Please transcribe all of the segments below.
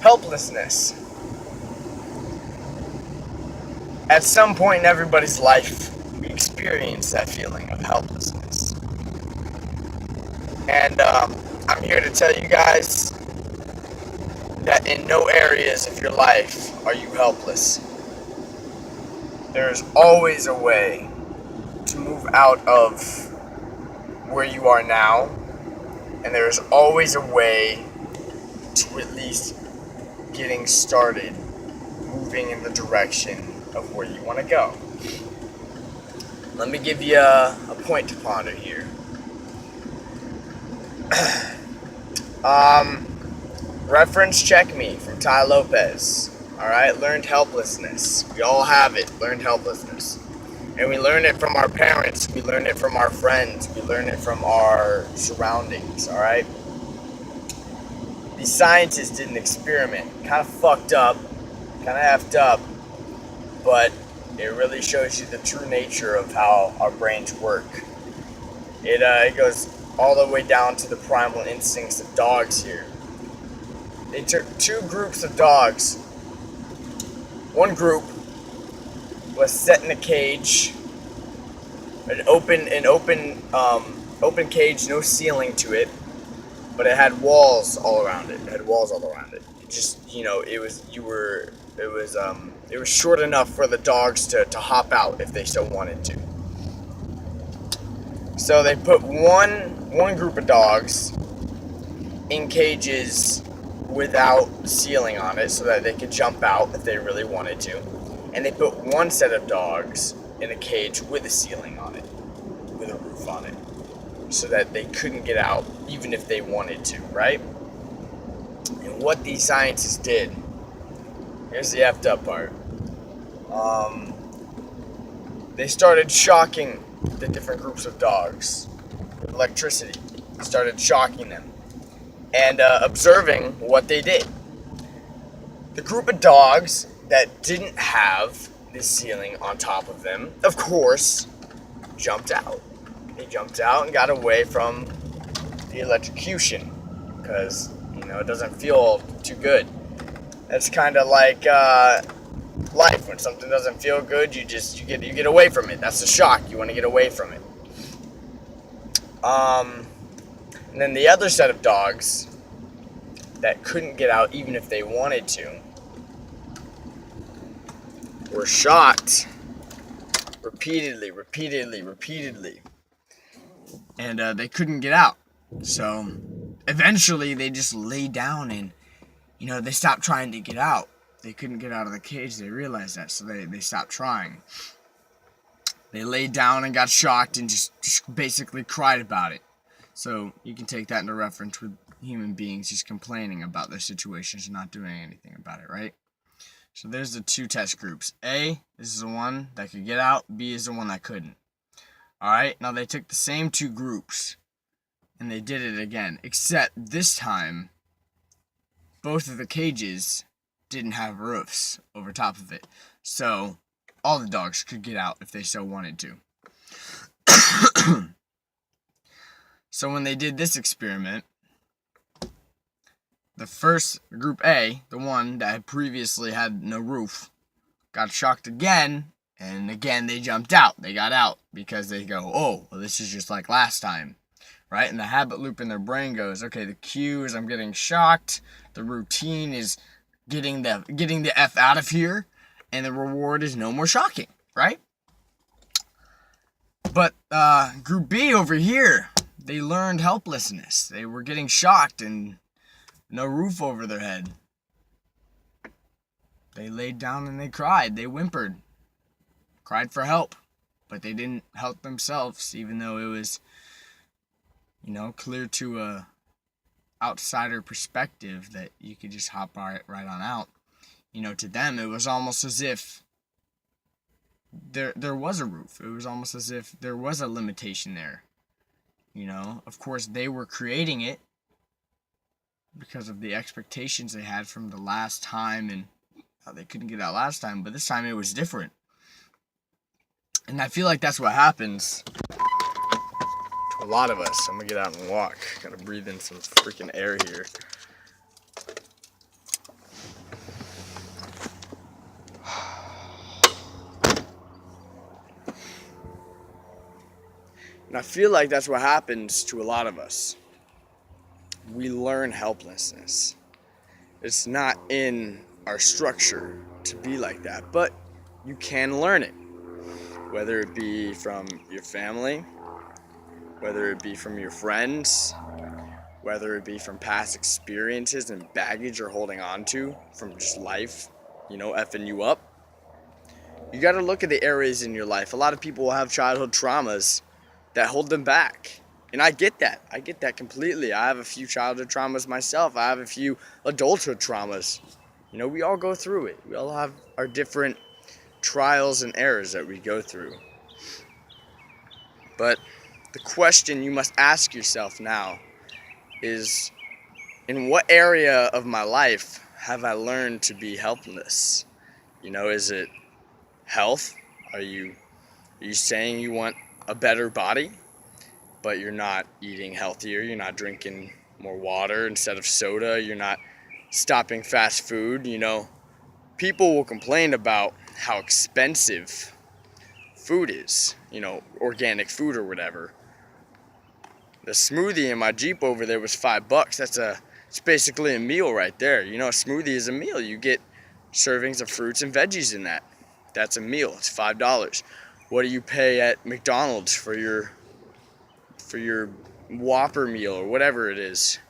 Helplessness. At some point in everybody's life, we experience that feeling of helplessness. And I'm here to tell you guys that in no areas of your life are you helpless. There's always a way to move out of where you are now, and there's always a way to at least getting started moving in the direction of where you want to go. Let me give you a point to ponder here. Reference check me from Ty Lopez. Alright, learned helplessness. We all have it, learned helplessness. And we learn it from our parents, we learn it from our friends, we learn it from our surroundings, alright? These scientists did an experiment, kind of fucked up, kind of effed up, but it really shows you the true nature of how our brains work. It goes all the way down to the primal instincts of dogs here. They took two groups of dogs. One group was set in a cage, an open cage, no ceiling to it, but it had walls all around it. It just, it was short enough for the dogs to hop out if they so wanted to. So they put one group of dogs in cages without ceiling on it so that they could jump out if they really wanted to. And they put one set of dogs in a cage with a ceiling on it, with a roof on it, so that they couldn't get out even if they wanted to, right? And what these scientists did, here's the effed up part. They started shocking the different groups of dogs with electricity. They started shocking them and observing what they did. The group of dogs that didn't have this ceiling on top of them, of course, jumped out. They jumped out and got away from the electrocution because, it doesn't feel too good. That's kind of like life. When something doesn't feel good, you get away from it. That's the shock. You want to get away from it. And then the other set of dogs that couldn't get out even if they wanted to were shocked repeatedly, and they couldn't get out. So eventually they just lay down and, they stopped trying to get out. They couldn't get out of the cage. They realized that, so they stopped trying. They laid down and got shocked and just basically cried about it. So you can take that into reference with human beings just complaining about their situations and not doing anything about it, right? So there's the two test groups. A, this is the one that could get out. B is the one that couldn't. Alright, now they took the same two groups and they did it again. Except this time, both of the cages didn't have roofs over top of it. So all the dogs could get out if they so wanted to. So when they did this experiment, the first group A, the one that had previously had no roof, got shocked again, and again they jumped out. They got out because they go, oh, well, this is just like last time, right? And the habit loop in their brain goes, okay, the cue is I'm getting shocked, the routine is getting the F out of here, and the reward is no more shocking, right? But group B over here, they learned helplessness. They were getting shocked and no roof over their head. They laid down and they cried. They whimpered. Cried for help. But they didn't help themselves, even though it was, clear to a outsider perspective that you could just hop right on out. To them, it was almost as if there was a roof. It was almost as if there was a limitation there. Of course, they were creating it because of the expectations they had from the last time and how they couldn't get out last time, but this time it was different. And I feel like that's what happens to a lot of us. I'm gonna get out and walk. Gotta breathe in some freaking air here. And I feel like that's what happens to a lot of us. We learn helplessness. It's not in our structure to be like that, but you can learn it. Whether it be from your family, whether it be from your friends, whether it be from past experiences and baggage you're holding on to from just life, effing you up. You got to look at the areas in your life. A lot of people will have childhood traumas that hold them back. And I get that. I get that completely. I have a few childhood traumas myself. I have a few adulthood traumas. We all go through it. We all have our different trials and errors that we go through. But the question you must ask yourself now is, in what area of my life have I learned to be helpless? Is it health? Are you saying you want a better body, but you're not eating healthier? You're not drinking more water instead of soda. You're not stopping fast food. People will complain about how expensive food is, organic food or whatever. The smoothie in my Jeep over there was $5. It's basically a meal right there. A smoothie is a meal. You get servings of fruits and veggies in that. That's a meal. It's $5. What do you pay at McDonald's for your Whopper meal or whatever it is?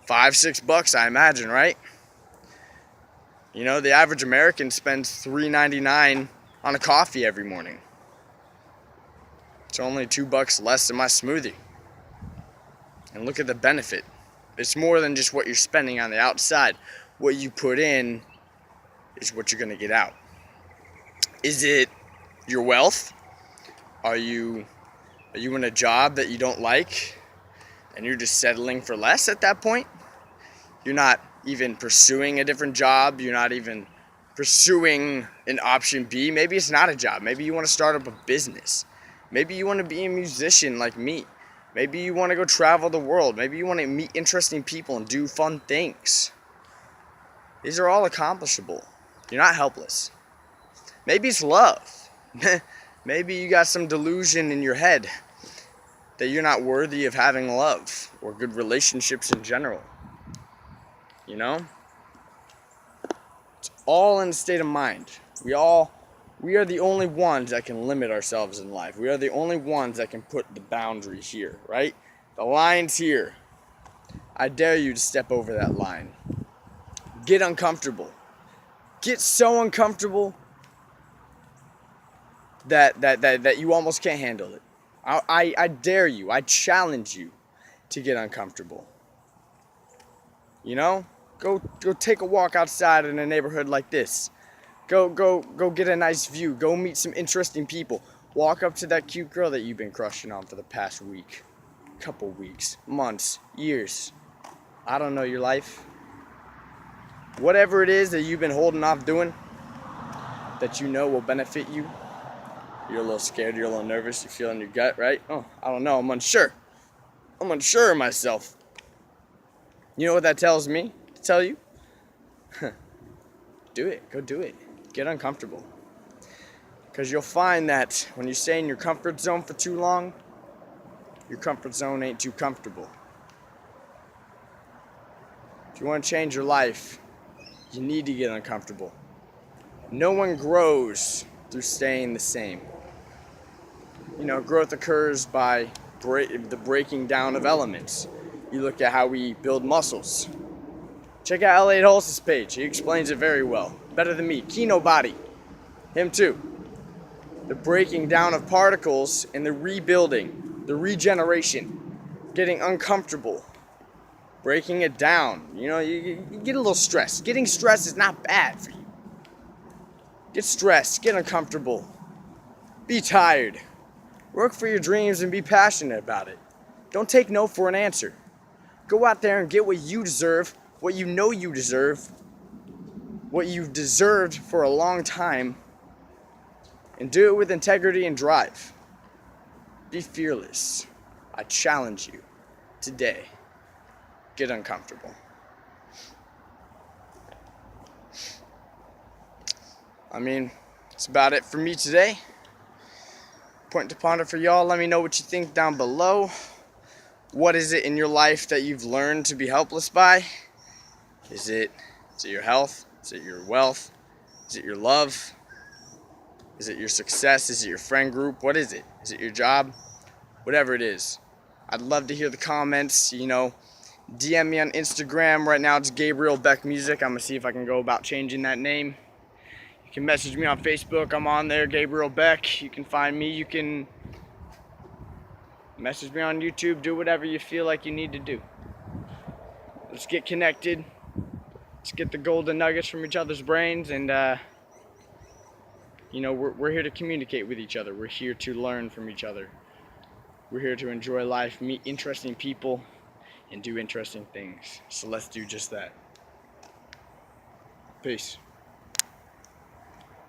$5-6, I imagine, right? The average American spends $3.99 on a coffee every morning. It's only $2 less than my smoothie. And look at the benefit. It's more than just what you're spending on the outside. What you put in is what you're going to get out. Is it your wealth? Are you in a job that you don't like and you're just settling for less at that point? You're not even pursuing a different job. You're not even pursuing an option B. Maybe it's not a job. Maybe you want to start up a business. Maybe you want to be a musician like me. Maybe you want to go travel the world. Maybe you want to meet interesting people and do fun things. These are all accomplishable. You're not helpless. Maybe it's love. Maybe you got some delusion in your head that you're not worthy of having love or good relationships in general. It's all in a state of mind. We are the only ones that can limit ourselves in life. We are the only ones that can put the boundary here, right? The line's here. I dare you to step over that line. Get uncomfortable. Get so uncomfortable that you almost can't handle it. I dare you. I challenge you to get uncomfortable. Go take a walk outside in a neighborhood like this. Go get a nice view. Go meet some interesting people. Walk up to that cute girl that you've been crushing on for the past week, couple weeks, months, years. I don't know your life. Whatever it is that you've been holding off doing that will benefit you. You're a little scared, you're a little nervous, you feel in your gut, right? Oh, I don't know, I'm unsure. I'm unsure of myself. You know what that tells me to tell you? Do it. Go do it. Get uncomfortable. Because you'll find that when you stay in your comfort zone for too long, your comfort zone ain't too comfortable. If you want to change your life, you need to get uncomfortable. No one grows through staying the same. Growth occurs by the breaking down of elements. You look at how we build muscles. Check out Elliot Hulse's page. He explains it very well. Better than me. Kino Body. Him too. The breaking down of particles and the rebuilding, the regeneration, getting uncomfortable, breaking it down. You get a little stressed. Getting stressed is not bad for you. Get stressed. Get uncomfortable. Be tired. Work for your dreams and be passionate about it. Don't take no for an answer. Go out there and get what you deserve, what you know you deserve, what you've deserved for a long time, and do it with integrity and drive. Be fearless. I challenge you today. Get uncomfortable. That's about it for me today. point to ponder for y'all. Let me know what you think down below. What is it in your life that you've learned to be helpless by? Is it your health? Is it your wealth? Is it your love? Is it your success? Is it your friend group? What is it? Is it your job? Whatever it is. I'd love to hear the comments. DM me on Instagram. Right now it's Gabriel Beck Music. I'm going to see if I can go about changing that name. You can message me on Facebook. I'm on there, Gabriel Beck. You can find me. You can message me on YouTube. Do whatever you feel like you need to do. Let's get connected. Let's get the golden nuggets from each other's brains. And, we're here to communicate with each other. We're here to learn from each other. We're here to enjoy life, meet interesting people, and do interesting things. So let's do just that. Peace.